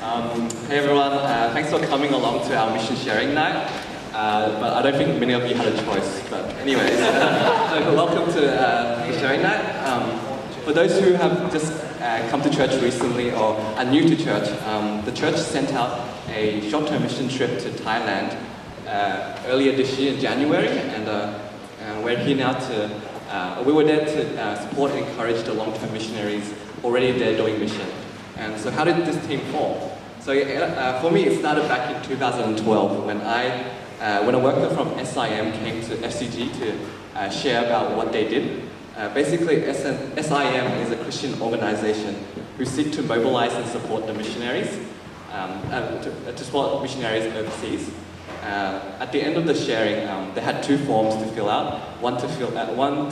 Hey everyone, thanks for coming along to our mission sharing night. But I don't think many of you had a choice. But anyways, welcome to the sharing night. For those who have just come to church recently or are new to church, the church sent out a short-term mission trip to Thailand earlier this year in January, and we're here now to. We were there to support and encourage the long-term missionaries already there doing mission. And so, how did this team form? So, for me, it started back in 2012 when a worker from SIM came to FCG to share about what they did. Basically, SIM is a Christian organization who seek to mobilize and support the missionaries, to support missionaries overseas. At the end of the sharing, they had two forms to fill out. One to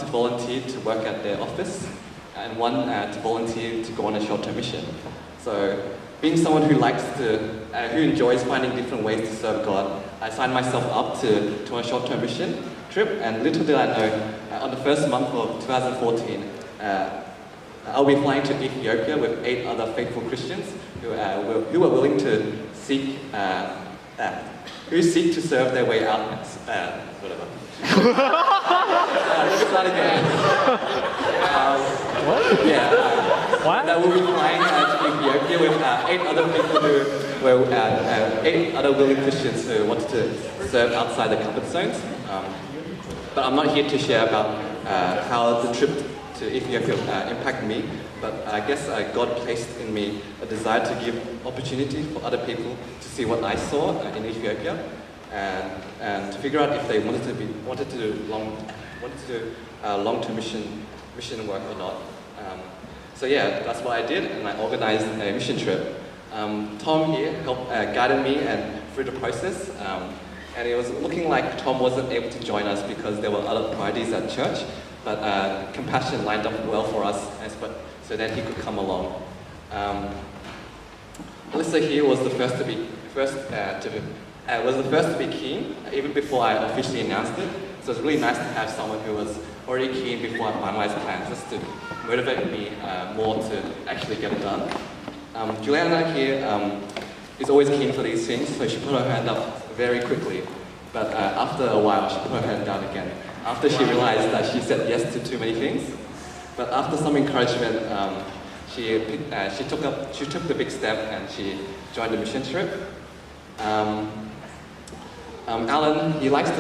volunteer to work at their office, and one to volunteer to go on a short-term mission. So, being someone who who enjoys finding different ways to serve God, I signed myself up to a short-term mission trip, and little did I know, on the first month of 2014, I'll be flying to Ethiopia with 8 other faithful Christians who were willing to seek to serve their way out. Whatever. Let me start again. What? That we'll be flying to Ethiopia with 8 other people who were 8 other willing Christians who wanted to serve outside the comfort zones. But I'm not here to share about how the trip to Ethiopia impacted me. But I guess God placed in me a desire to give opportunity for other people to see what I saw in Ethiopia, and to figure out if they wanted to do long-term mission work or not. So yeah, that's what I did, and I organized a mission trip. Tom here helped guided me through the process, and it was looking like Tom wasn't able to join us because there were other priorities at church, but compassion lined up well for us, so then he could come along. Elisa here was the first to be keen, even before I officially announced it. So it's really nice to have someone who was already keen before I finalized plans, just to motivate me more to actually get it done. Juliana here is always keen for these things, so she put her hand up very quickly. But after a while, she put her hand down again, after she realized that she said yes to too many things. But after some encouragement, she took the big step and she joined the mission trip. Alan, he loves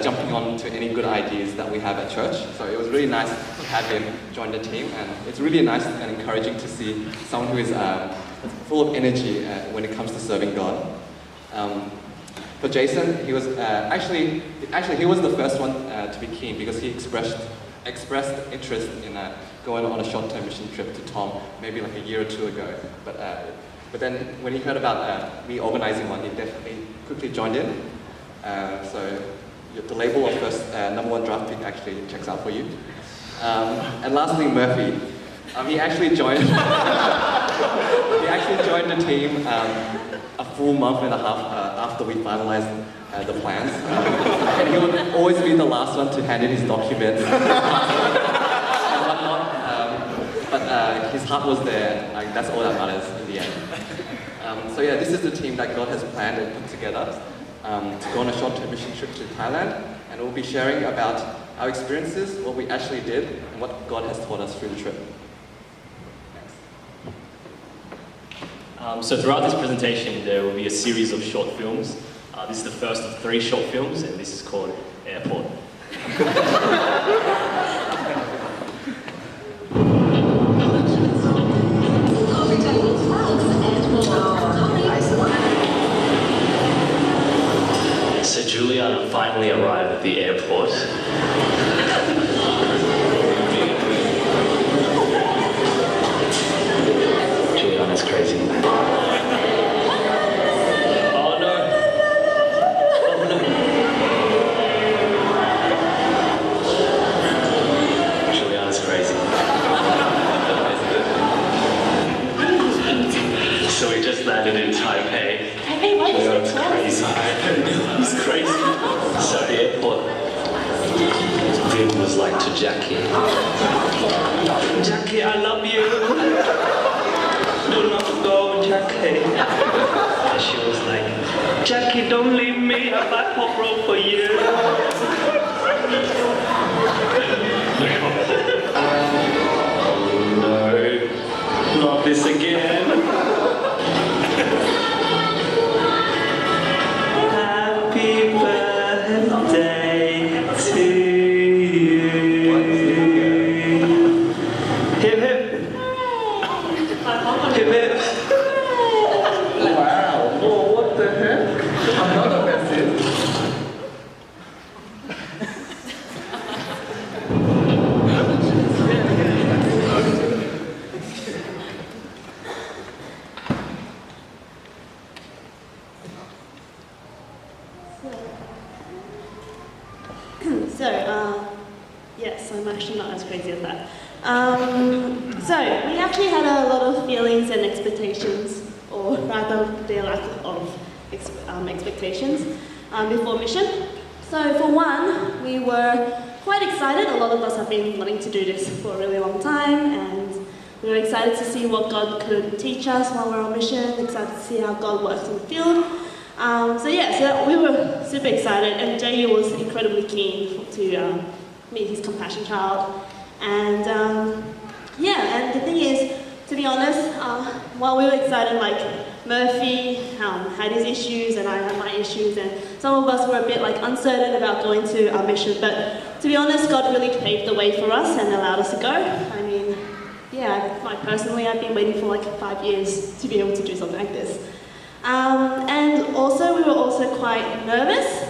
jumping on to any good ideas that we have at church. So it was really nice to have him join the team, and it's really nice and encouraging to see someone who is full of energy when it comes to serving God. For Jason, he was actually he was the first one to be keen because he expressed interest in going on a short-term mission trip to Tom maybe like a year or 2 ago. But then when he heard about me organizing one, he definitely quickly joined in. So the label of first #1 draft pick actually checks out for you. And lastly, Murphy. He actually joined. He actually joined the team a full month and a half after we finalized the plans, and he would always be the last one to hand in his documents and whatnot. But his heart was there. Like, that's all that matters in the end. So yeah, this is the team that God has planned and put together to go on a short-term mission trip to Thailand, and we'll be sharing about our experiences, what we actually did, and what God has taught us through the trip. So throughout this presentation, there will be a series of short films. This is the first of 3 short films, and this is called Airport. So Juliana finally arrived at the airport. Juliana's crazy. Oh no! Oh no! Juliana's crazy. So we just landed in Taipei. Juliana's crazy. He's crazy. So at the airport, Vim was like to Jackie, I love you. turn off the door, Jackie. And she was like, Jackie, don't leave me, I buy pop roll for you. Oh no, not this again. Happy birthday to you. Hip hip. Hip hip. Wow. Oh, what the heck? I'm not a message. Yes, I'm actually not as crazy as that. So, we actually had a lot of feelings and expectations, or rather their lack of expectations before mission. So for one, we were quite excited. A lot of us have been wanting to do this for a really long time, and we were excited to see what God could teach us while we're on mission, excited to see how God works in the field. So we were super excited, and Jamir was incredibly keen to meet his compassion child. And and the thing is, to be honest, while we were excited, like Murphy had his issues and I had my issues, and some of us were a bit like uncertain about going to our mission. But to be honest, God really paved the way for us and allowed us to go. I mean, personally, I've been waiting for like 5 years to be able to do something like this. And also, we were also quite nervous.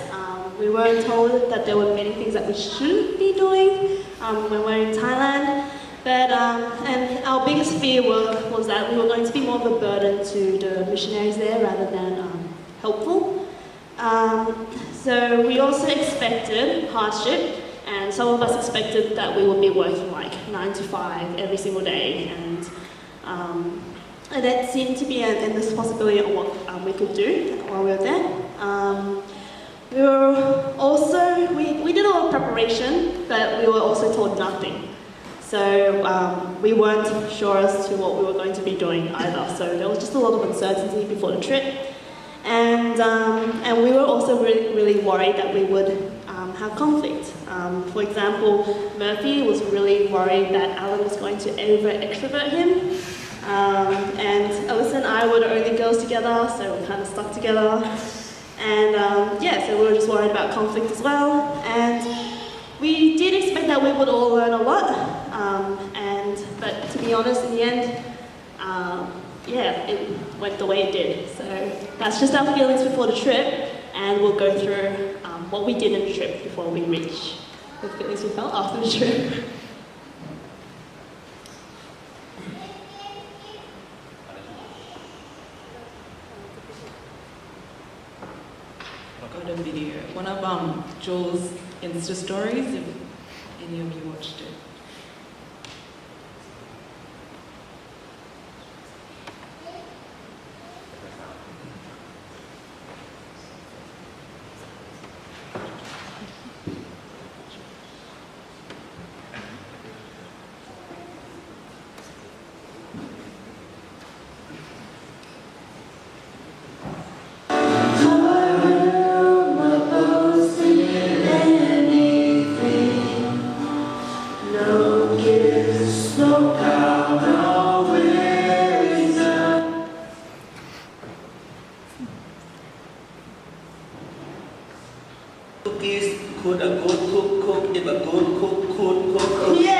We were told that there were many things that we shouldn't be doing when we're in Thailand. But and our biggest fear was that we were going to be more of a burden to the missionaries there rather than helpful. So we also expected hardship, and some of us expected that we would be working like 9 to 5 every single day, and that seemed to be an endless possibility of what we could do while we were there. We did a lot of preparation, but we were also told nothing. So we weren't sure as to what we were going to be doing either. So there was just a lot of uncertainty before the trip. And we were also really, really worried that we would have conflict. For example, Murphy was really worried that Alan was going to extrovert him. And Elisa and I were the only girls together, so we kind of stuck together. And so we were just worried about conflict as well. And we did expect that we would all learn a lot. But to be honest, in the end, it went the way it did. So that's just our feelings before the trip, and we'll go through what we did in the trip before we reach the feelings we felt after the trip. Got a video. One of Jules' Insta stories, if any of you watched it. Cookies, could a good cook, if a good cook could cook. Yay!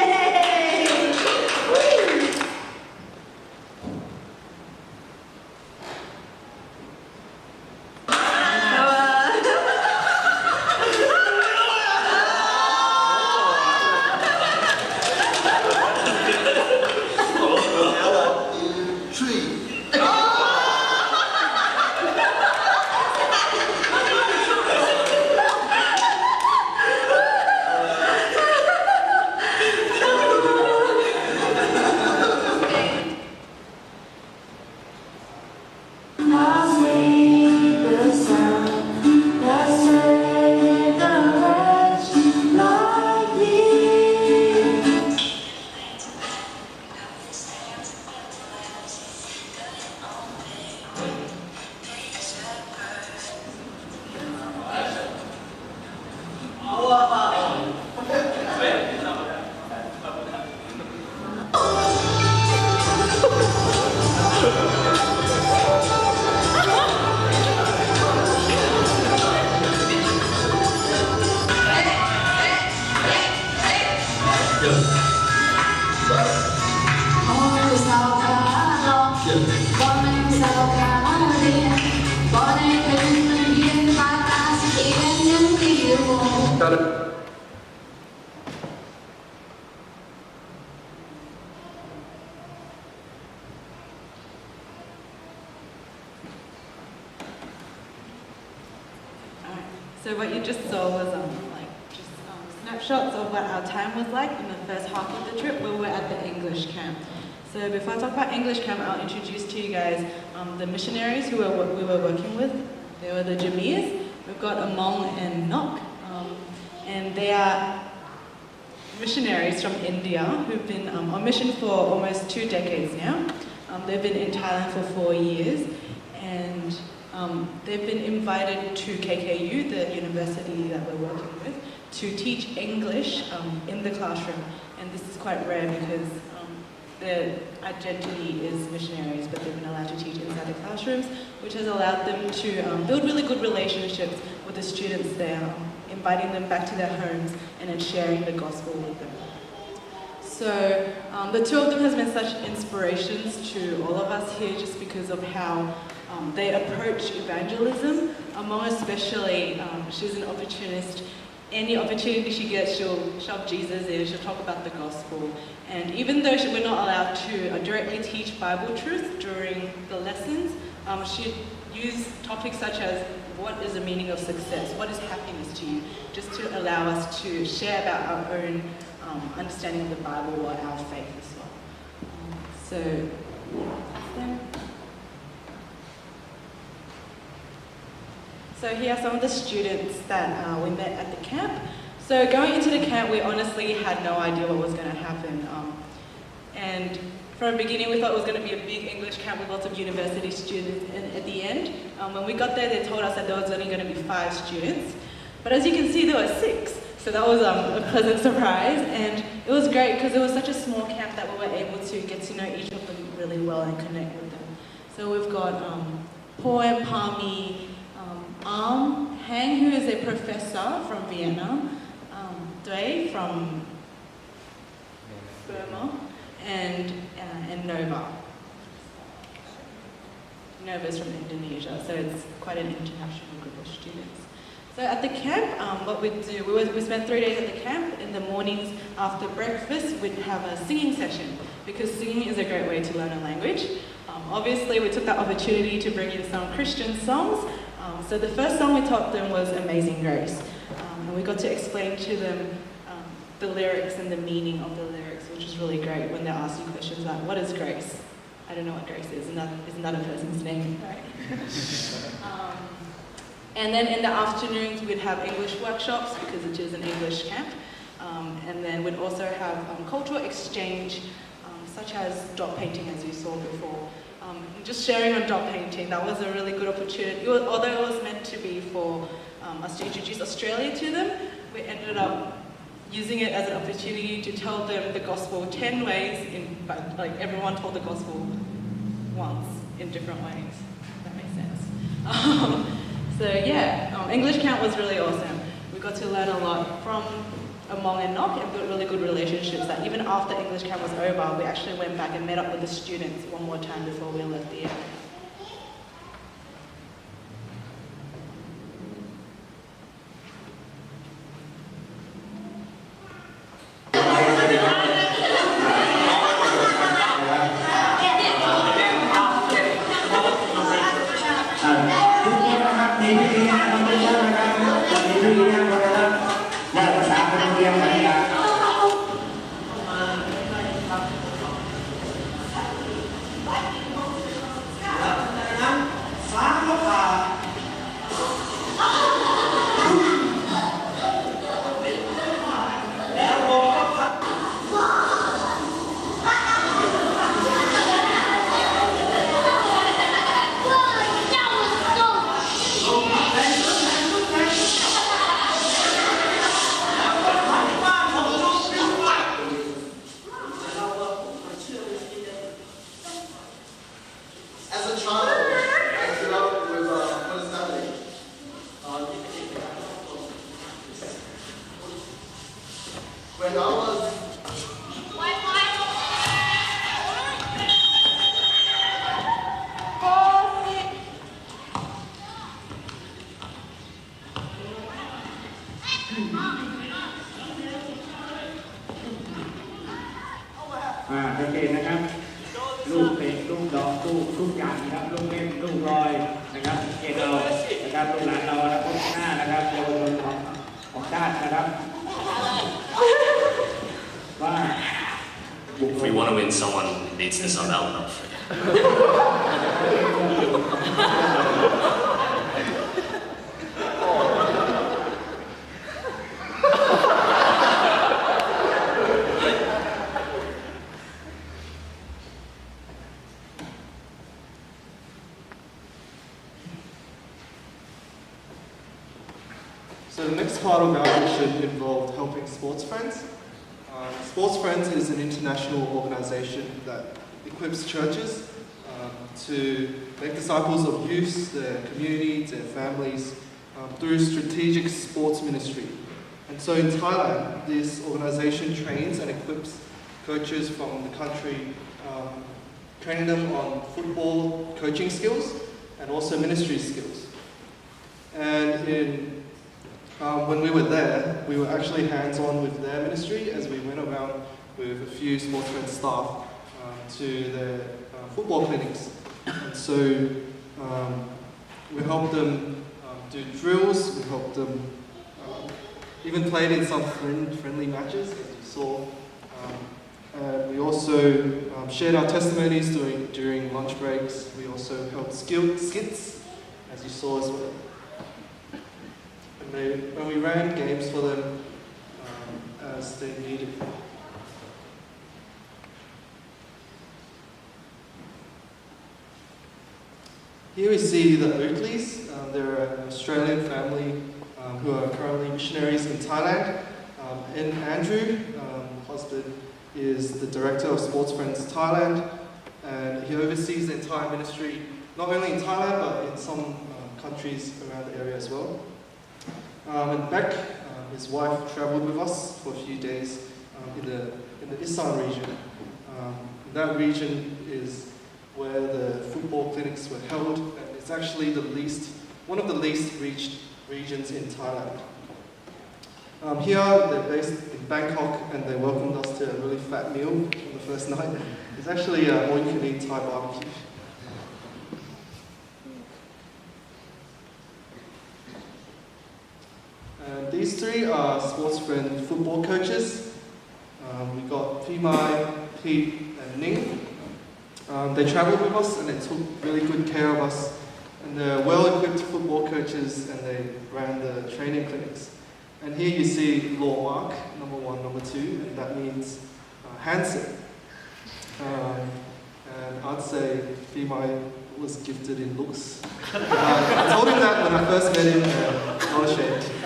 So what you just saw was snapshots of what our time was like in the first half of the trip where we were at the English camp. So before I talk about English camp, I'll introduce to you guys the missionaries who we were working with. They were the Jamirs. We've got Among and Nok, and they are missionaries from India who've been on mission for almost 2 decades now. They've been in Thailand for 4 years, and they've been invited to KKU, the university that we're working with, to teach English in the classroom. And this is quite rare because their identity is missionaries, but they've been allowed to teach inside the classrooms, which has allowed them to build really good relationships with the students there, inviting them back to their homes and then sharing the gospel with them. So the two of them has been such inspirations to all of us here just because of how they approach evangelism. Among especially, she's an opportunist. Any opportunity she gets, she'll shove Jesus in, she'll talk about the gospel. And even though we're not allowed to directly teach Bible truth during the lessons, she'd use topics such as, what is the meaning of success? What is happiness to you? Just to allow us to share about our own understanding of the Bible or our faith as well. So here are some of the students that we met at the camp. So going into the camp, we honestly had no idea what was going to happen. And from the beginning, we thought it was going to be a big English camp with lots of university students. And at the end, when we got there, they told us that there was only going to be 5 students. But as you can see, there were 6. So that was a pleasant surprise. And it was great because it was such a small camp that we were able to get to know each of them really well and connect with them. So we've got Poem, Palmi, Hang, who is a professor from Vienna, Dui from Burma, and Nova. Nova is from Indonesia, so it's quite an international group of students. So at the camp, what we'd do, we spent 3 days at the camp. In the mornings after breakfast, we'd have a singing session, because singing is a great way to learn a language. Obviously, we took that opportunity to bring in some Christian songs. So the first song we taught them was Amazing Grace. And we got to explain to them the lyrics and the meaning of the lyrics, which is really great when they ask you questions like, what is grace? I don't know what grace is, isn't that a person's name, right? And then in the afternoons, we'd have English workshops, because it is an English camp. And then we'd also have cultural exchange, such as dot painting, as you saw before. Just sharing on dot painting, that was a really good opportunity. Although it was meant to be for us to introduce Australia to them, we ended up using it as an opportunity to tell them the gospel 10 ways, like everyone told the gospel once in different ways, if that makes sense. So yeah, English camp was really awesome. We got to learn a lot from Among and Nok and built really good relationships that even after English camp was over, we actually went back and met up with the students one more time before we left the area. If we want to win, someone needs to sub out enough. So the next part of our mission involved helping Sportsfriends. Sportsfriends is an international organization that equips churches to make disciples of youths, their communities, their families, through strategic sports ministry. And so in Thailand, this organization trains and equips coaches from the country, training them on football coaching skills and also ministry skills. And when we were there, we were actually hands-on with their ministry as we went around with a few Sportsfriends staff to their football clinics. And so we helped them do drills, we helped them even played in some friendly matches, as you saw. We also shared our testimonies during lunch breaks. We also held skits, as you saw as well. When we ran games for them as they needed. Here we see the Oatleys. They're an Australian family who are currently missionaries in Thailand. And Andrew, husband, is the director of Sportsfriends Thailand, and he oversees the entire ministry, not only in Thailand but in some countries around the area as well. And Beck, his wife, travelled with us for a few days in the Isan region. That region is where the football clinics were held, and it's actually one of the least reached regions in Thailand. Here, they're based in Bangkok, and they welcomed us to a really fat meal on the first night. It's actually all-you-can-eat Thai barbecue. These three are Sportsfriend football coaches. We got Pimai, Pete, and Ning. They travelled with us and they took really good care of us. And they're well-equipped football coaches, and they ran the training clinics. And here you see Law Mark, number 1, number 2, and that means handsome. And I'd say Pimai was gifted in looks. I told him that when I first met him, and not ashamed.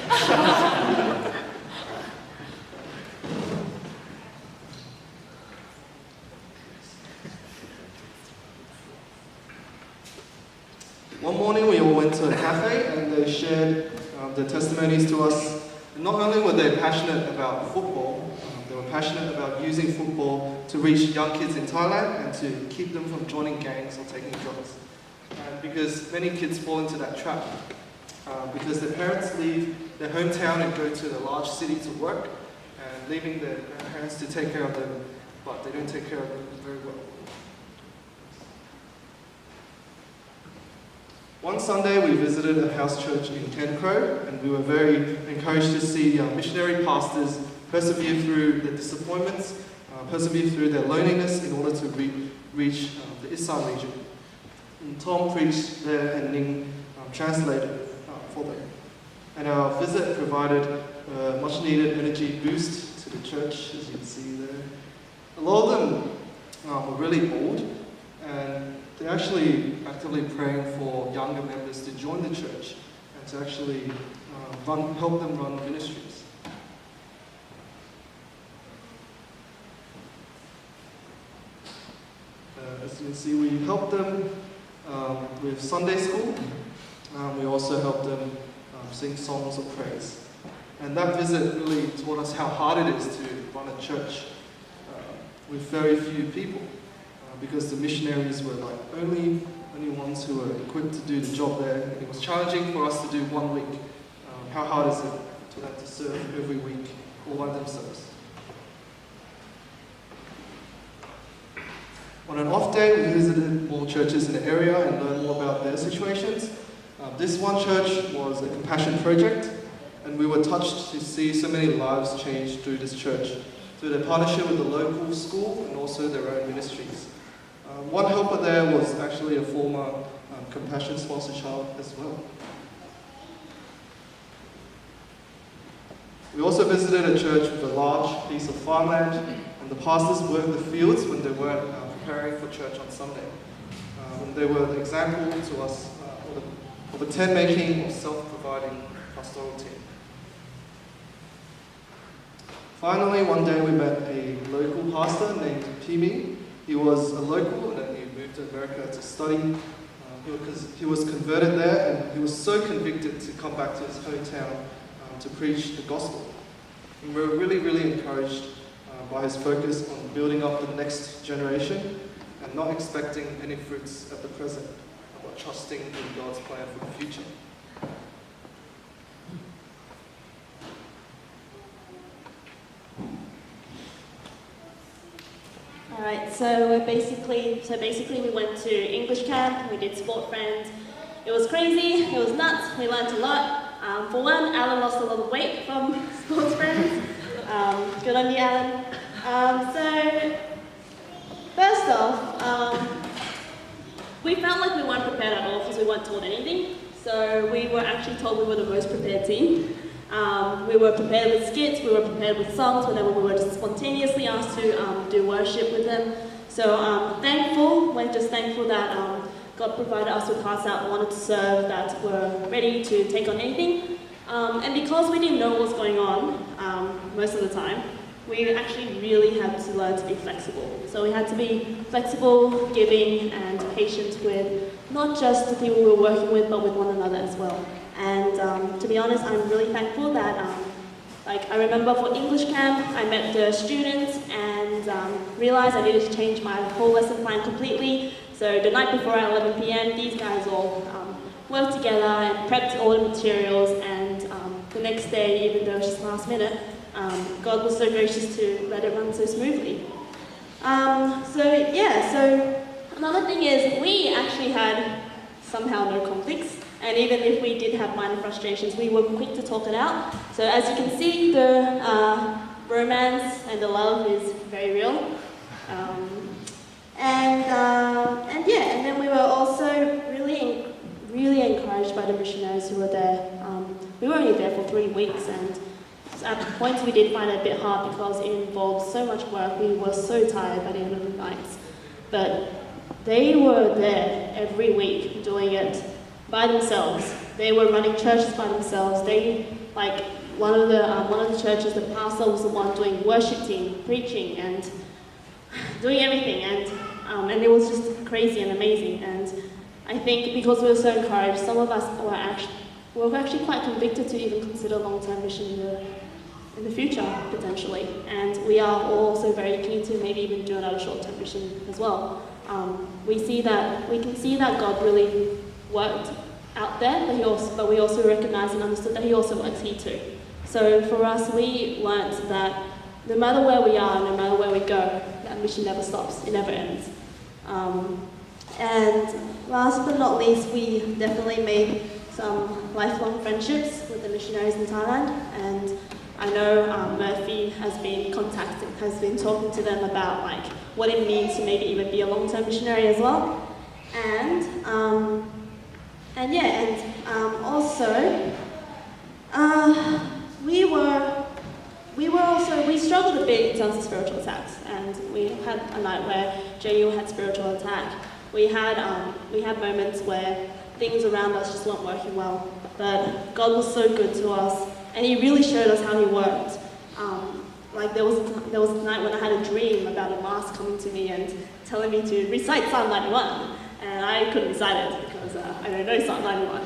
One morning we all went to a cafe and they shared their testimonies to us. And not only were they passionate about football, they were passionate about using football to reach young kids in Thailand and to keep them from joining gangs or taking drugs. Because many kids fall into that trap. Because their parents leave their hometown and go to the large city to work, and leaving their grandparents to take care of them, but they don't take care of them very well. One Sunday we visited a house church in Ken Crow, and we were very encouraged to see missionary pastors persevere through the disappointments, persevere through their loneliness in order to reach the Isan region. And Tom preached there and Ning translated for them. And our visit provided a much needed energy boost to the church, as you can see there. A lot of them were really bored, and they're actually actively praying for younger members to join the church and to actually help them run ministries. As you can see, we helped them with Sunday school. We also helped them sing songs of praise. And that visit really taught us how hard it is to run a church with very few people. Because the missionaries were like only ones who were equipped to do the job there. It was challenging for us to do 1 week. How hard is it for them to serve every week all by themselves? On an off day, we visited more churches in the area and learned more about their situations. This one church was a compassion project, and we were touched to see so many lives changed through this church, through their partnership with the local school and also their own ministries. One helper there was actually a former compassion sponsor child as well. We also visited a church with a large piece of farmland, and the pastors worked the fields when they weren't preparing for church on Sunday. And they were the example to us of a tent-making or self-providing pastoral team. Finally, one day we met a local pastor named Pimi. He was a local and then he moved to America to study. He was converted there, and he was so convicted to come back to his hometown to preach the gospel. And we're really, really encouraged by his focus on building up the next generation and not expecting any fruits at the present, but trusting in God's plan for the future. Alright, so basically we went to English camp, we did Sportsfriends. It was crazy, it was nuts, we learned a lot. For one, Alan lost a lot of weight from Sportsfriends. Good on you, Alan. So, first off, we felt like we weren't prepared at all because we weren't told anything. So we were actually told we were the most prepared team. We were prepared with skits, we were prepared with songs whenever we were just spontaneously asked to do worship with them. So we're just thankful that God provided us with hearts that wanted to serve, that were ready to take on anything. And because we didn't know what was going on most of the time, we actually really had to learn to be flexible. So we had to be flexible, giving, and patient with not just the people we were working with, but with one another as well. And to be honest, I'm really thankful that, I remember for English camp, I met the students and realized I needed to change my whole lesson plan completely. So the night before at 11 p.m, these guys all worked together and prepped all the materials, and the next day, even though it was just last minute, God was so gracious to let it run so smoothly. So another thing is we actually had somehow no conflicts, and even if we did have minor frustrations, we were quick to talk it out. So as you can see, the romance and the love is very real. And then we were also really encouraged by the missionaries who were there. We were only there for 3 weeks, and at points we did find it a bit hard because it involved so much work. We were so tired by the end of the nights. But they were there every week doing it by themselves. They were running churches by themselves. One of the churches, the pastor was the one doing worship team, preaching, and doing everything, and it was just crazy and amazing. And I think because we were so encouraged, some of us were actually quite convicted to even consider long-term mission in the future, potentially. And we are also very keen to maybe even do another short-term mission as well. We can see that God really worked out there, but we also recognize and understood that He also works here too. So for us, we learned that no matter where we are, no matter where we go, that mission never stops, it never ends. And last but not least, we definitely made some lifelong friendships with the missionaries in Thailand, and I know Murphy has been talking to them about what it means to maybe even be a long-term missionary as well. We struggled a bit in terms of spiritual attacks, and we had a night where JU had spiritual attack. We had moments where things around us just weren't working well, but God was so good to us, and He really showed us how He worked. There was a night when I had a dream about a mask coming to me and telling me to recite Psalm 91, and I couldn't recite it because I don't know Psalm 91.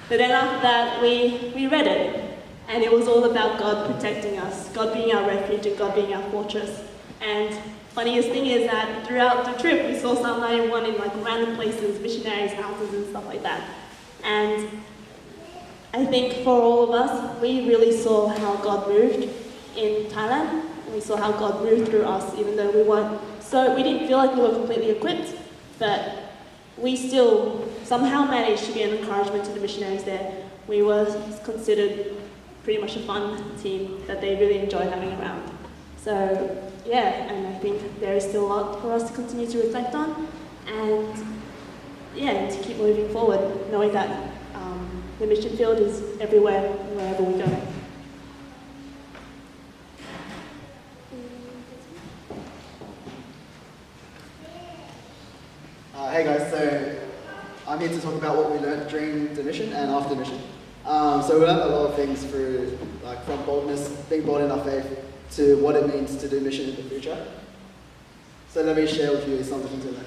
But then after that, we read it, and it was all about God protecting us, God being our refuge and God being our fortress. And funniest thing is that throughout the trip, we saw Psalm 91 in random places, missionaries' houses and stuff like that. And I think for all of us, we really saw how God moved in Thailand. We saw how God moved through us, even though we didn't feel like we were completely equipped, but we still somehow managed to be an encouragement to the missionaries there. We were considered pretty much a fun team that they really enjoy having around. So yeah, and I think there is still a lot for us to continue to reflect on, and yeah, and to keep moving forward, knowing that the mission field is everywhere, wherever we go. Hey guys, so I'm here to talk about what we learned during the mission and after the mission. So we learned a lot of things through, like, from boldness, being bold in our faith, to what it means to do mission in the future. So let me share with you some of the things we learned.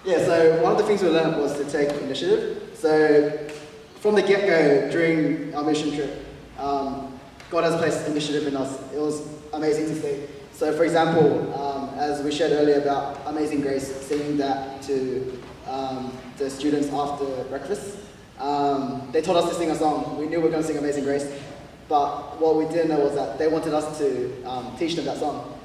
Yeah, so one of the things we learned was to take initiative. So from the get-go during our mission trip, God has placed initiative in us. It was amazing to see. So for example, as we shared earlier about Amazing Grace, singing that to the students after breakfast, they told us to sing a song. We knew we were going to sing Amazing Grace, but what we didn't know was that they wanted us to teach them that song.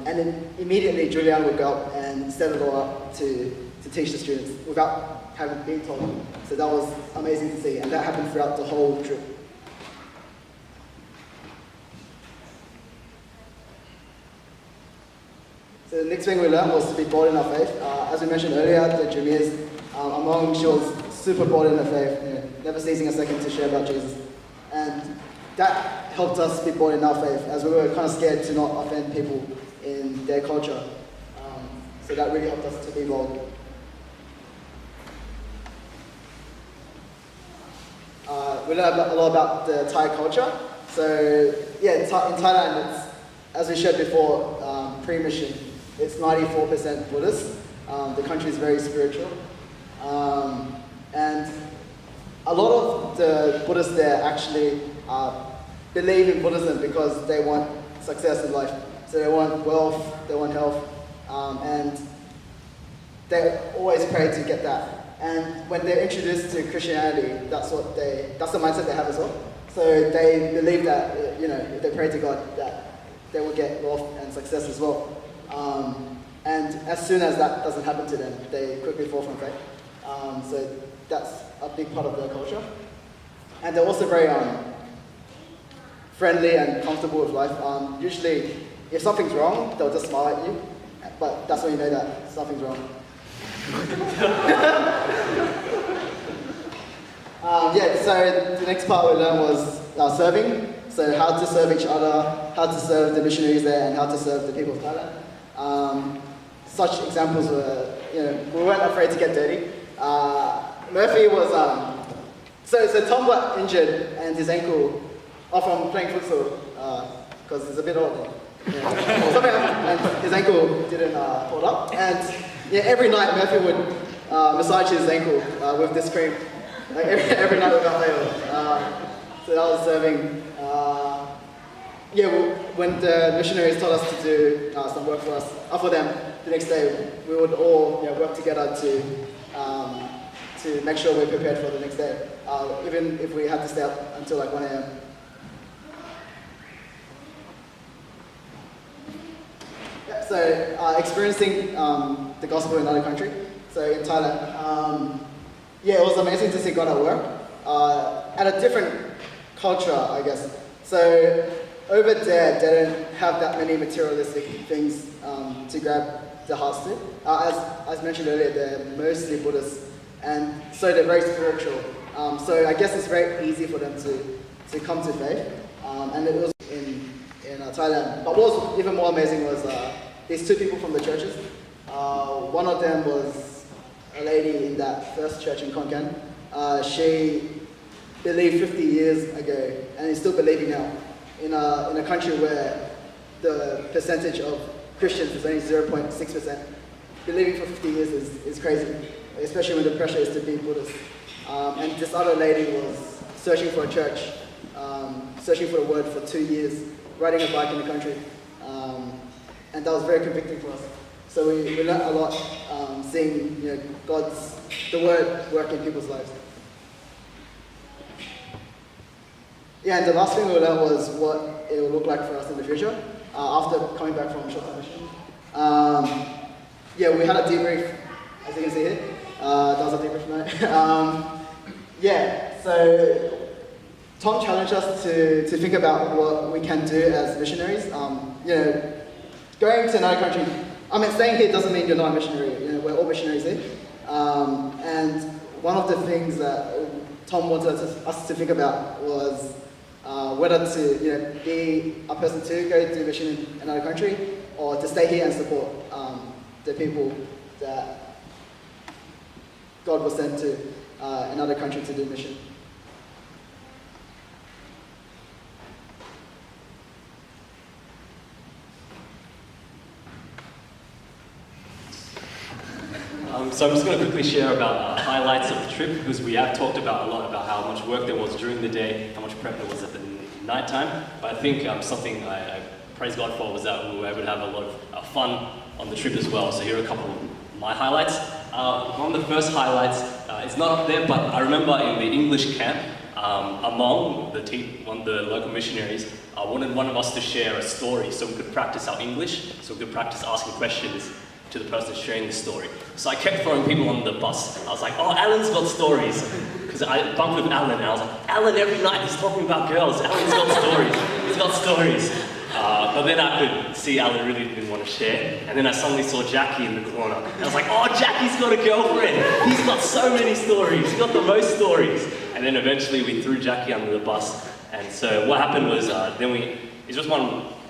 And then immediately Juliana would go up and set it all up to teach the students without having been told. So that was amazing to see, and that happened throughout the whole trip. So the next thing we learned was to be bold in our faith. As we mentioned earlier, the Jamirs, among, she was super bold in her faith, you know, never ceasing a second to share about Jesus. And that helped us be bold in our faith, as we were kind of scared to not offend people in their culture. So that really helped us to be bold. We learned a lot about the Thai culture. So yeah, in Thailand, it's, as we shared before, pre-mission, it's 94% Buddhist. The country is very spiritual. And a lot of the Buddhists there actually believe in Buddhism because they want success in life. So they want wealth, they want health, and they always pray to get that. And when they're introduced to Christianity, that's the mindset they have as well. So they believe that, you know, if they pray to God, that they will get wealth and success as well. And as soon as that doesn't happen to them, they quickly fall from faith. So that's a big part of their culture. And they're also very friendly and comfortable with life. Usually, if something's wrong, they'll just smile at you. But that's when you know that something's wrong. Yeah, so the next part we learned was serving. So how to serve each other, how to serve the missionaries there, and how to serve the people of Thailand. Such examples were, you know, we weren't afraid to get dirty. Murphy was, so Tom got injured and his ankle, from playing futsal, because he's a bit older. Yeah. Something happened and his ankle didn't hold up. And yeah, every night Murphy would massage his ankle with this cream. Like every night without fail. So that was serving. Yeah, when the missionaries told us to do some work for us, for them, the next day we would all, you know, work together to make sure we're prepared for the next day, even if we had to stay up until like 1 a.m. Yeah, so experiencing the gospel in another country, so in Thailand, yeah, it was amazing to see God at work, at a different culture, I guess. So over there, they don't have that many materialistic things to grab their hearts to. As mentioned earlier, they're mostly Buddhists, and so they're very spiritual. So I guess it's very easy for them to come to faith, and it was in Thailand. But what was even more amazing was these two people from the churches. One of them was a lady in that first church in Khon Kaen. She believed 50 years ago, and is still believing now, in a country where the percentage of Christians is only 0.6%. Believing for 50 years is crazy, especially when the pressure is to be Buddhist. And this other lady was searching for a church, searching for the word for 2 years, riding a bike in the country, and that was very convicting for us. So we learned a lot, seeing, you know, the word work in people's lives. Yeah, and the last thing we learned was what it will look like for us in the future, after coming back from short-term mission. Yeah, we had a debrief, as you can see here. That was a debrief night. Yeah, so Tom challenged us to think about what we can do as missionaries. You know, going to another country, I mean, staying here doesn't mean you're not a missionary. You know, we're all missionaries here. And one of the things that Tom wanted us to think about was whether to, you know, be a person to go do mission in another country, or to stay here and support the people that God will send to another country to do mission. So I'm just going to quickly share about highlights of the trip, because we have talked about a lot about how much work there was during the day, how much prep there was at the night time. But I think something I praise God for was that we were able to have a lot of fun on the trip as well. So here are a couple of my highlights. One of the first highlights, it's not up there, but I remember in the English camp, among one of the local missionaries wanted one of us to share a story so we could practice our English, so we could practice asking questions to the person sharing the story. So I kept throwing people on the bus. I was like, oh, Alan's got stories. Because I bumped with Alan and I was like, Alan, every night he's talking about girls. Alan's got stories. He's got stories. But then I could see Alan really didn't want to share. And then I suddenly saw Jackie in the corner. And I was like, oh, Jackie's got a girlfriend. He's got so many stories. He's got the most stories. And then eventually we threw Jackie under the bus. And so what happened was,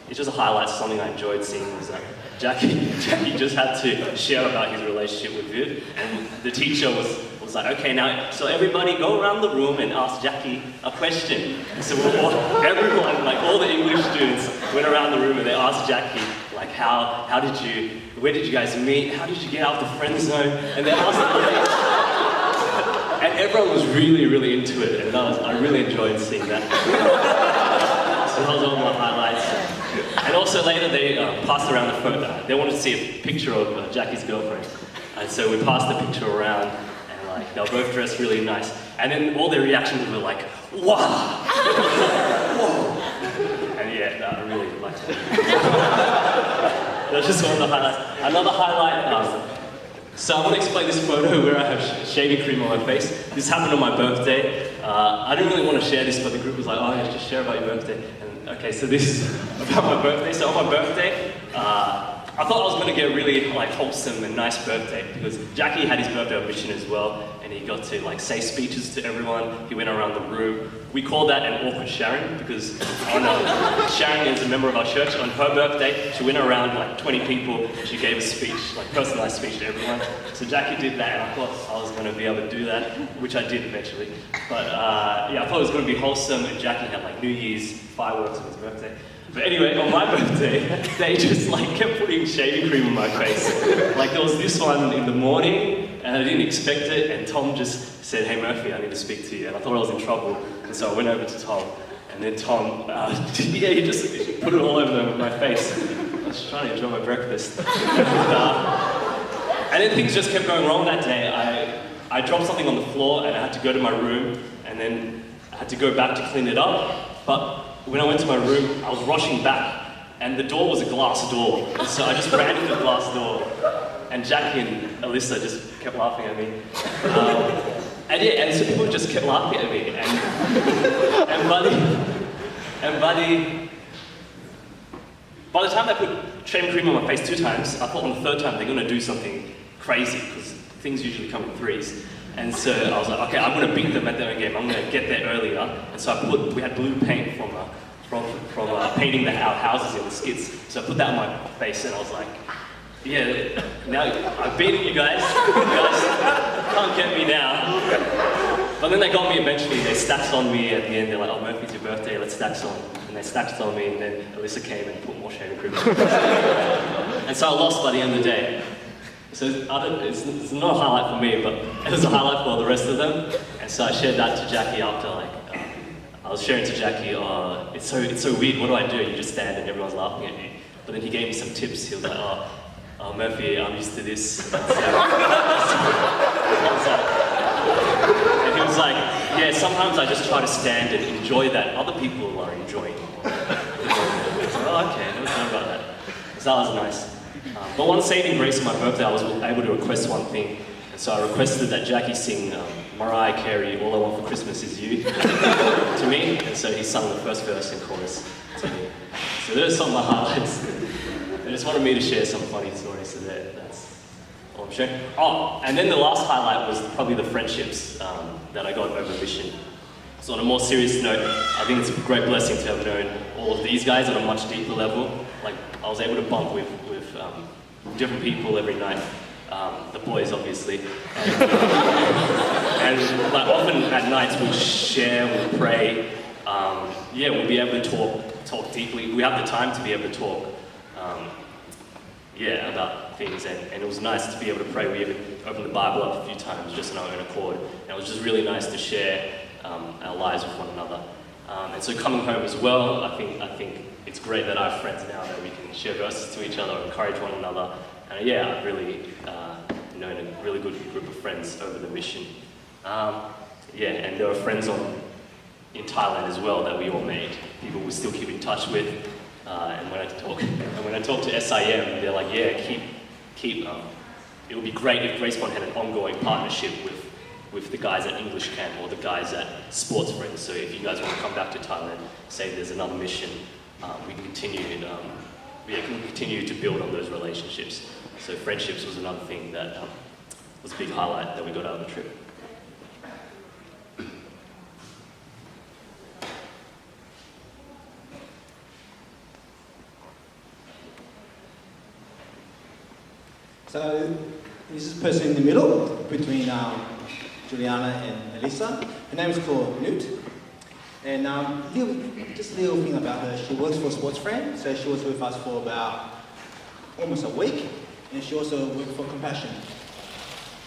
it's just a highlight, something I enjoyed seeing was that Jackie just had to share about his relationship with Viv, and the teacher was like, okay, now, so everybody go around the room and ask Jackie a question. So everyone, like all the English students, went around the room and they asked Jackie, like, where did you guys meet? How did you get out of the friend zone? And they asked and everyone was really, really into it, and I really enjoyed seeing that. So that was all my highlights. And also later they passed around the phone. They wanted to see a picture of Jackie's girlfriend. And so we passed the picture around, and like they were both dressed really nice. And then all their reactions were like, wow! Whoa! And yeah, I really liked it. That's just one of the highlights. Another highlight, so I want to explain this photo where I have shaving cream on my face. This happened on my birthday. I didn't really want to share this, but the group was like, oh yeah, just share about your birthday. Okay, so this is about my birthday. So on my birthday, I thought I was going to get a really like wholesome and nice birthday, because Jackie had his birthday on mission as well, and he got to like say speeches to everyone. He went around the room. We called that an awkward Sharon, because Sharon is a member of our church. On her birthday, she went around like 20 people. She gave a speech, like personalized speech to everyone. So Jackie did that, and I thought I was going to be able to do that, which I did eventually. But yeah, I thought it was going to be wholesome, and Jackie had like New Year's fireworks on his birthday. But anyway, on my birthday, they just like kept putting shaving cream on my face. Like there was this one in the morning, and I didn't expect it, and Tom just said, hey Murphy, I need to speak to you. And I thought I was in trouble, and so I went over to Tom, and then Tom, yeah, he just put it all over my face. I was trying to enjoy my breakfast. And then things just kept going wrong that day. I dropped something on the floor, and I had to go to my room, and then I had to go back to clean it up. But when I went to my room, I was rushing back, and the door was a glass door. So I just ran into the glass door, and Jackie and Elisa just kept laughing at me. And so people just kept laughing at me. By the time they put shaving cream on my face 2 times, I thought on the 3rd time they're going to do something crazy, because things usually come in 3s. And so I was like, okay, I'm going to beat them at their own game. I'm going to get there earlier. And so we had blue paint from painting our houses in the skits. So I put that on my face, and I was like, yeah, now I've beaten you guys. You guys can't get me now. But then they got me eventually. They stacked on me at the end. They're like, oh, Murphy's your birthday, let's stack on. And they stacked on me, and then Elisa came and put more shaving cream on. And so I lost by the end of the day. So it's not a highlight for me, but it was a highlight for the rest of them. And so I shared that to Jackie after, I was sharing to Jackie, it's so weird, what do I do? You just stand and everyone's laughing at me. But then he gave me some tips. He was like, oh Murphy, I'm used to this. And he was like, yeah, sometimes I just try to stand and enjoy that other people are enjoying. I was like, oh, okay, I never thought about that. So that was nice. But one saving grace on my birthday, I was able to request one thing. And so I requested that Jackie sing Mariah Carey, All I Want for Christmas Is You, to me, and so he sung the first verse and chorus to me. So those are some of my highlights. They just wanted me to share some funny stories, so that's all I'm sharing. Oh, and then the last highlight was probably the friendships that I got over mission. So on a more serious note, I think it's a great blessing to have known all of these guys on a much deeper level. Like, I was able to bunk with different people every night. The boys, obviously. And like, often at nights we'd share, we'd pray. We'd be able to talk deeply. We have the time to be able to talk about things, and it was nice to be able to pray. We even opened the Bible up a few times just on our own accord. And it was just really nice to share our lives with one another. And so coming home as well, I think it's great that I have friends now that we can share verses to each other, encourage one another. And I've really known a really good group of friends over the mission. And there were friends in Thailand as well that we all made. People we still keep in touch with. And when I talk to SIM, they're like, keep. It would be great if Gracepoint had an ongoing partnership with the guys at English Camp or the guys at Sportsfriends. So if you guys want to come back to Thailand, say there's another mission, we can continue to build on those relationships. So friendships was another thing that was a big highlight that we got out of the trip. So this is the person in the middle between Juliana and Elisa. Her name is called Noot. And just a little thing about her, she works for Sportsfriends, so she was with us for about almost a week, and she also worked for Compassion.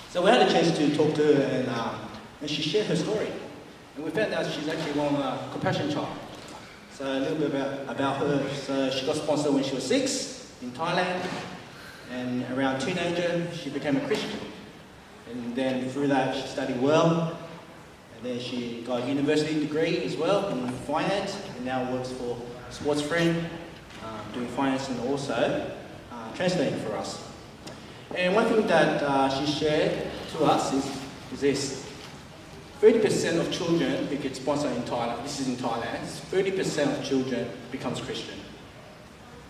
So we had a chance to talk to her, and she shared her story. And we found out she's actually one Compassion child. So a little bit about her. So she got sponsored when she was 6 in Thailand, and around teenager, she became a Christian. And then through that, she studied well. And then she got a university degree as well in finance, and now works for Sportsfriends, doing finance and also translating for us. And one thing that she shared to us is this. 30% of children who get sponsored in Thailand, this is in Thailand, 30% of children becomes Christian.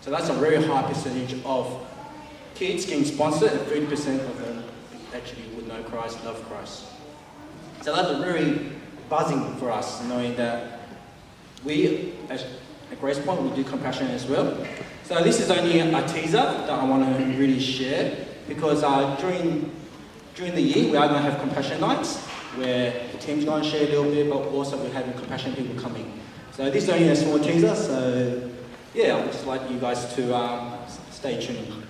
So that's a very high percentage of kids getting sponsored, and 30% of them actually would know Christ, love Christ. So that's very buzzing for us, knowing that we, at Gracepoint, we do Compassion as well. So this is only a teaser that I want to really share, because during the year we are going to have Compassion nights, where the team's going to share a little bit, but also we're having Compassion people coming. So this is only a small teaser, so I'd just like you guys to stay tuned.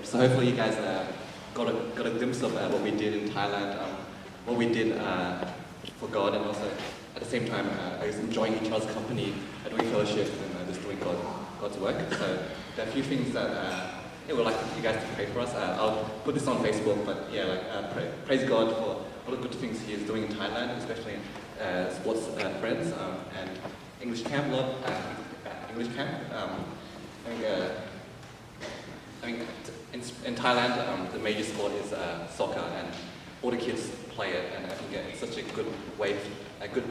So hopefully you guys got a glimpse of what we did in Thailand, what we did for God, and also at the same time enjoying each other's company, doing fellowship, and just doing God's work. So there are a few things that we'd like you guys to pray for us. I'll put this on Facebook, but praise God for all the good things He is doing in Thailand, especially in Sportsfriends and English Camp. English Camp. I think in Thailand, the major sport is soccer, and all the kids play it, and I think it's such a good way, a good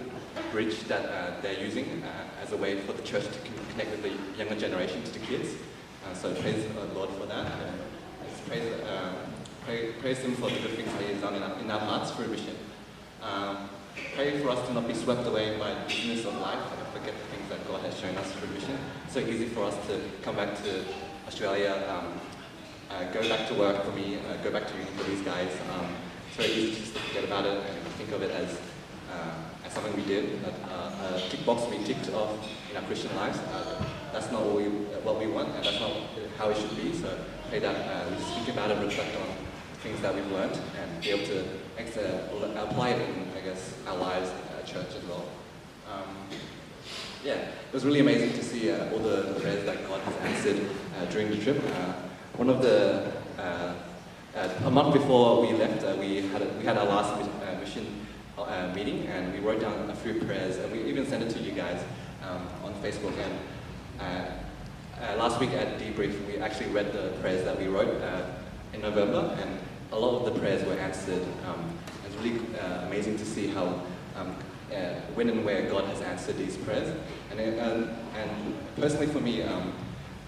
bridge that they're using as a way for the church to connect with the younger generation, to the kids. So praise the Lord for that. Praise Him for the good things that He has done in our hearts through mission. Pray for us to not be swept away by the busyness of life and forget the things that God has shown us through mission. It's so easy for us to come back to Australia, go back to work for me, go back to uni for these guys. It's very easy just to forget about it and think of it as something we did, a tick box we ticked off in our Christian lives. That's not what we want, and that's not how it should be. So pray that we just think about it, reflect on things that we've learned, and be able to apply it in, our lives at church as well. It was really amazing to see all the prayers that God has answered during the trip. One of the a month before we left, we had our last mission meeting, and we wrote down a few prayers, and we even sent it to you guys on Facebook. And last week at debrief, we actually read the prayers that we wrote in November, and a lot of the prayers were answered. It's really amazing to see how when and where God has answered these prayers. And personally for me, I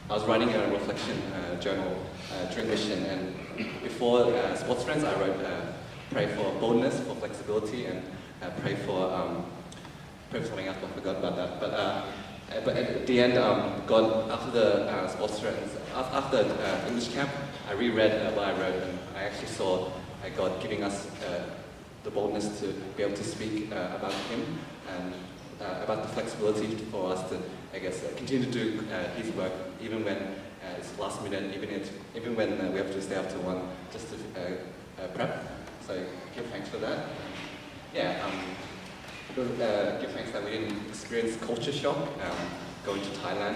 was writing a reflection journal during mission, and before Sportsfriends, I wrote pray for boldness, for flexibility, and pray for something else. I forgot about that. But at the end, God, after the Sportsfriends, after English camp, I reread what I wrote, and I actually saw God giving us the boldness to be able to speak about Him, and about the flexibility for us to, I guess, continue to do His work, even when it's last minute, even when we have to stay up to 1 just to prep. So give thanks for that. Give thanks that we didn't experience culture shock going to Thailand,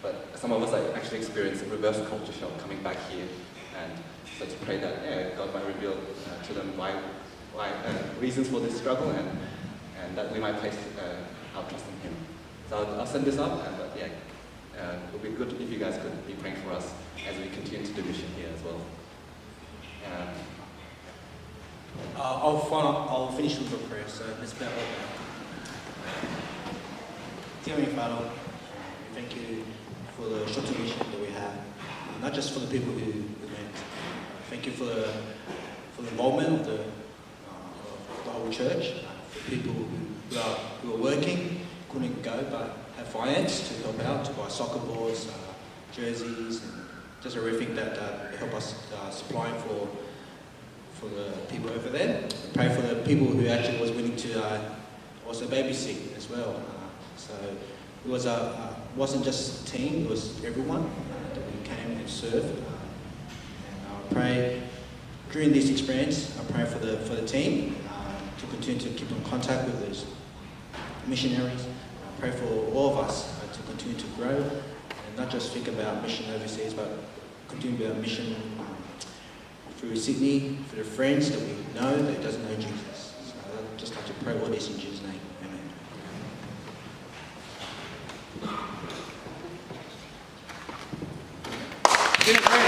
but some of us actually experienced reverse culture shock coming back here, and so to pray that God might reveal to them why reasons for this struggle, and that we might place our trust in Him. So I'll send this up, and it would be good if you guys could be praying for us as we continue to do mission here as well. I'll finish with a prayer, so let's bow. Dear Heavenly Father, we thank you for the short mission that we have, not just for the people who went. Thank you for the involvement of the whole church, for people who are working, couldn't go, but have finance to help out, to buy soccer balls, jerseys, and just everything that help us supply for the people over there. Pray for the people who actually was willing to also babysit as well. So it was wasn't just a team; it was everyone that we came and served. And I pray during this experience, I pray for the team to continue to keep in contact with these missionaries. I pray for all of us to continue to grow and not just think about mission overseas, but continue about mission through Sydney, for the friends that we know that doesn't know Jesus. So I'd just like to pray all this in Jesus' name. Amen.